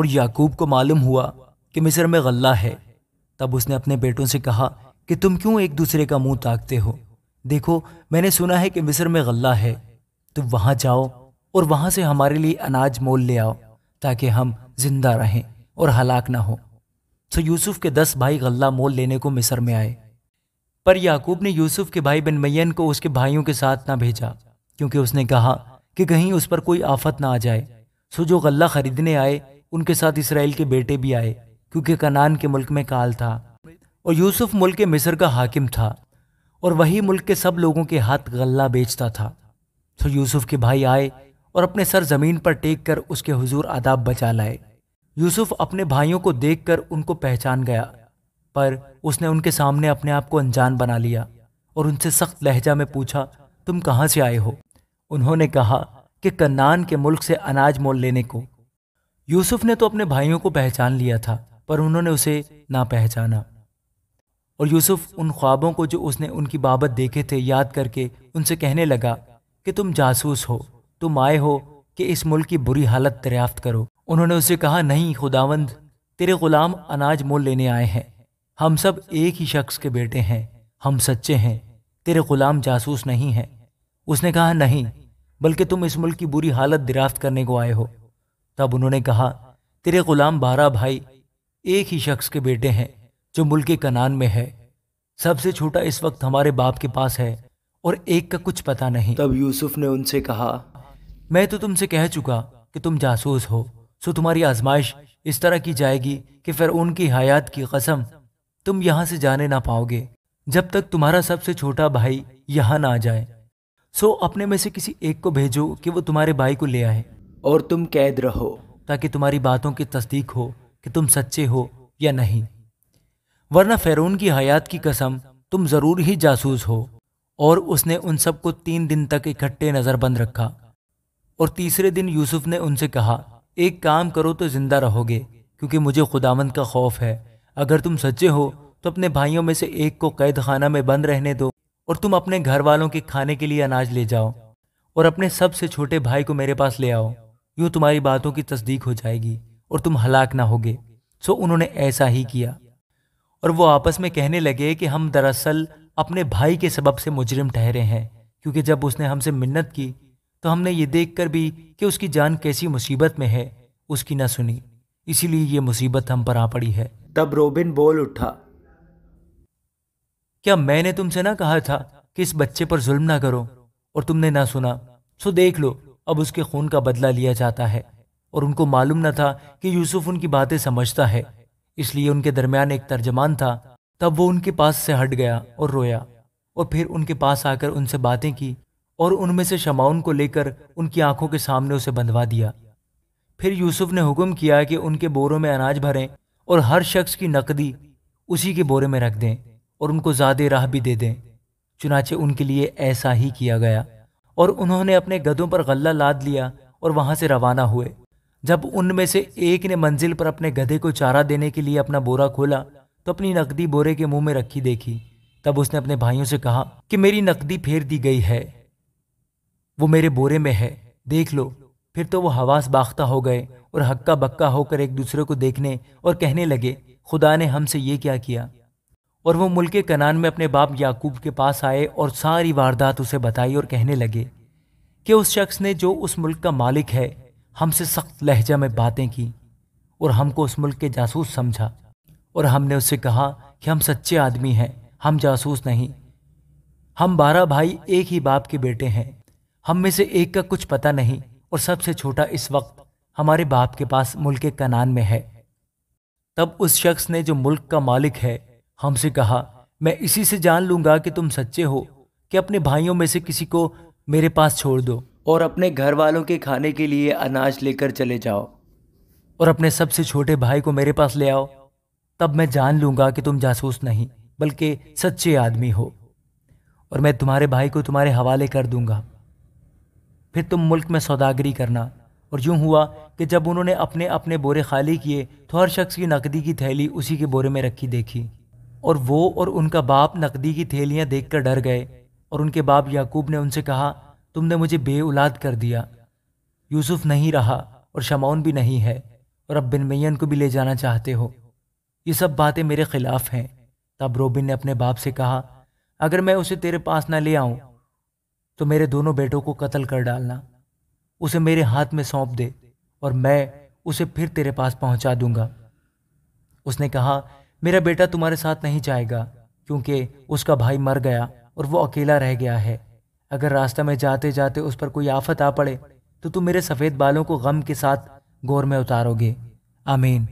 اور یعقوب کو معلوم ہوا کہ مصر میں غلہ ہے، تب اس نے اپنے بیٹوں سے کہا کہ تم کیوں ایک دوسرے کا منہ تاکتے ہو؟ دیکھو، میں نے سنا ہے کہ مصر میں غلہ ہے، تم وہاں جاؤ اور وہاں سے ہمارے لیے اناج مول لے آؤ تاکہ ہم زندہ رہیں اور ہلاک نہ ہو۔ تو یوسف کے 10 بھائی غلہ مول لینے کو مصر میں آئے، پر یعقوب نے یوسف کے بھائی بنمیین کو اس کے بھائیوں کے ساتھ نہ بھیجا، کیونکہ اس نے کہا کہ کہیں اس پر کوئی آفت نہ آ جائے۔ سو جو غلہ خریدنے آئے ان کے ساتھ اسرائیل کے بیٹے بھی آئے، کیونکہ کنعان کے ملک میں کال تھا اور یوسف ملک مصر کا حاکم تھا، اور وہی ملک کے سب لوگوں کے ہاتھ غلہ بیچتا تھا۔ سو یوسف کے بھائی آئے اور اپنے سر زمین پر ٹیک کر اس کے حضور آداب بچا لائے۔ یوسف اپنے بھائیوں کو دیکھ کر ان کو پہچان گیا، پر اس نے ان کے سامنے اپنے آپ کو انجان بنا لیا اور ان سے سخت لہجہ میں پوچھا، تم کہاں سے آئے ہو؟ انہوں نے کہا کہ کنعان کے ملک سے اناج مول لینے کو۔ یوسف نے تو اپنے بھائیوں کو پہچان لیا تھا، پر انہوں نے اسے نہ پہچانا، اور یوسف ان خوابوں کو جو اس نے ان کی بابت دیکھے تھے یاد کر کے ان سے کہنے لگا کہ تم جاسوس ہو، تم آئے ہو کہ اس ملک کی بری حالت دریافت کرو۔ انہوں نے اسے کہا، نہیں خداوند، تیرے غلام اناج مول لینے آئے ہیں، ہم سب ایک ہی شخص کے بیٹے ہیں، ہم سچے ہیں، تیرے غلام جاسوس نہیں ہیں۔ اس نے کہا، نہیں، بلکہ تم اس ملک کی بری حالت دریافت کرنے کو آئے ہو۔ تب انہوں نے کہا، تیرے غلام 12 بھائی ایک ہی شخص کے بیٹے ہیں جو ملک کنعان میں ہے، سب سے چھوٹا اس وقت ہمارے باپ کے پاس ہے اور ایک کا کچھ پتہ نہیں۔ تب یوسف نے ان سے کہا، میں تو تم سے کہہ چکا کہ تم جاسوس ہو، سو تمہاری آزمائش اس طرح کی جائے گی کہ فرعون کی حیات کی قسم تم یہاں سے جانے نہ پاؤ گے جب تک تمہارا سب سے چھوٹا بھائی یہاں نہ آ جائے۔ سو اپنے میں سے کسی ایک کو بھیجو کہ وہ تمہارے بھائی کو لے آئے، اور تم قید رہو تاکہ تمہاری باتوں کی تصدیق ہو کہ تم سچے ہو یا نہیں، ورنہ فرعون کی حیات کی قسم تم ضرور ہی جاسوس ہو۔ اور اس نے ان سب کو 3 دن تک اکٹھے نظر بند رکھا، اور تیسرے دن یوسف نے ان سے کہا، ایک کام کرو تو زندہ رہو گے، کیونکہ مجھے خداوند کا خوف ہے۔ اگر تم سچے ہو تو اپنے بھائیوں میں سے ایک کو قید خانہ میں بند رہنے دو، اور تم اپنے گھر والوں کے کھانے کے لیے اناج لے جاؤ، اور اپنے سب سے چھوٹے بھائی کو میرے پاس لے آؤ، یوں تمہاری باتوں کی تصدیق ہو جائے گی اور تم ہلاک نہ ہوگے۔ سو انہوں نے ایسا ہی کیا، اور وہ آپس میں کہنے لگے کہ ہم دراصل اپنے بھائی کے سبب سے مجرم ٹھہرے ہیں، کیونکہ جب اس نے ہم سے منت کی تو ہم نے یہ دیکھ کر بھی کہ اس کی جان کیسی مصیبت میں ہے اس کی نہ سنی، اسی لیے یہ مصیبت ہم پر آ پڑی ہے۔ تب روبن بول اٹھا، کیا میں نے تم سے نہ کہا تھا کہ اس بچے پر ظلم نہ کرو، اور تم نے نہ سنا؟ سو دیکھ لو، اب اس کے خون کا بدلہ لیا جاتا ہے۔ اور ان کو معلوم نہ تھا کہ یوسف ان کی باتیں سمجھتا ہے، اس لیے ان کے درمیان ایک ترجمان تھا۔ تب وہ ان کے پاس سے ہٹ گیا اور رویا، اور پھر ان کے پاس آ کر ان سے باتیں کی، اور ان میں سے شمعون کو لے کر ان کی آنکھوں کے سامنے اسے بندھوا دیا۔ پھر یوسف نے حکم کیا کہ ان کے بوروں میں اناج بھریں اور ہر شخص کی نقدی اسی کے بورے میں رکھ دیں، اور ان کو زیادہ راہ بھی دے دیں۔ چنانچہ ان کے لیے ایسا ہی کیا گیا، اور انہوں نے اپنے گدھوں پر غلہ لاد لیا اور وہاں سے روانہ ہوئے۔ جب ان میں سے ایک نے منزل پر اپنے گدھے کو چارہ دینے کے لیے اپنا بورا کھولا تو اپنی نقدی بورے کے منہ میں رکھی دیکھی۔ تب اس نے اپنے بھائیوں سے کہا کہ میری نقدی پھیر دی گئی ہے، وہ میرے بورے میں ہے، دیکھ لو۔ پھر تو وہ حواس باختہ ہو گئے اور ہکا بکا ہو کر ایک دوسرے کو دیکھنے اور کہنے لگے، خدا نے ہم سے یہ کیا کیا؟ اور وہ ملک کنعان میں اپنے باپ یعقوب کے پاس آئے اور ساری واردات اسے بتائی، اور کہنے لگے کہ اس شخص نے جو اس ملک کا مالک ہے ہم سے سخت لہجہ میں باتیں کی اور ہم کو اس ملک کے جاسوس سمجھا، اور ہم نے اس سے کہا کہ ہم سچے آدمی ہیں، ہم جاسوس نہیں، ہم 12 بھائی ایک ہی باپ کے بیٹے ہیں، ہم میں سے ایک کا کچھ پتہ نہیں، اور سب سے چھوٹا اس وقت ہمارے باپ کے پاس ملک کنعان میں ہے۔ تب اس شخص نے جو ملک کا مالک ہے ہم سے کہا، میں اسی سے جان لوں گا کہ تم سچے ہو کہ اپنے بھائیوں میں سے کسی کو میرے پاس چھوڑ دو، اور اپنے گھر والوں کے کھانے کے لیے اناج لے کر چلے جاؤ، اور اپنے سب سے چھوٹے بھائی کو میرے پاس لے آؤ، تب میں جان لوں گا کہ تم جاسوس نہیں بلکہ سچے آدمی ہو، اور میں تمہارے بھائی کو تمہارے حوالے کر دوں گا۔ پھر تم ملک میں سوداگری کرنا۔ اور یوں ہوا کہ جب انہوں نے اپنے اپنے بورے خالی کیے تو ہر شخص کی نقدی کی تھیلی اسی کے بورے میں رکھی دیکھی، اور وہ اور ان کا باپ نقدی کی تھیلیاں دیکھ کر ڈر گئے، اور ان کے باپ یعقوب نے ان سے کہا، تم نے مجھے بے اولاد کر دیا، یوسف نہیں رہا اور شمعون بھی نہیں ہے، اور اب بن میان کو بھی لے جانا چاہتے ہو؟ یہ سب باتیں میرے خلاف ہیں۔ تب روبن نے اپنے باپ سے کہا، اگر میں اسے تیرے پاس نہ لے آؤں تو میرے دونوں بیٹوں کو قتل کر ڈالنا، اسے میرے ہاتھ میں سونپ دے اور میں اسے پھر تیرے پاس پہنچا دوں گا۔ اس نے کہا، میرا بیٹا تمہارے ساتھ نہیں جائے گا، کیونکہ اس کا بھائی مر گیا اور وہ اکیلا رہ گیا ہے۔ اگر راستہ میں جاتے جاتے اس پر کوئی آفت آ پڑے تو تم میرے سفید بالوں کو غم کے ساتھ گور میں اتارو گے۔ آمین۔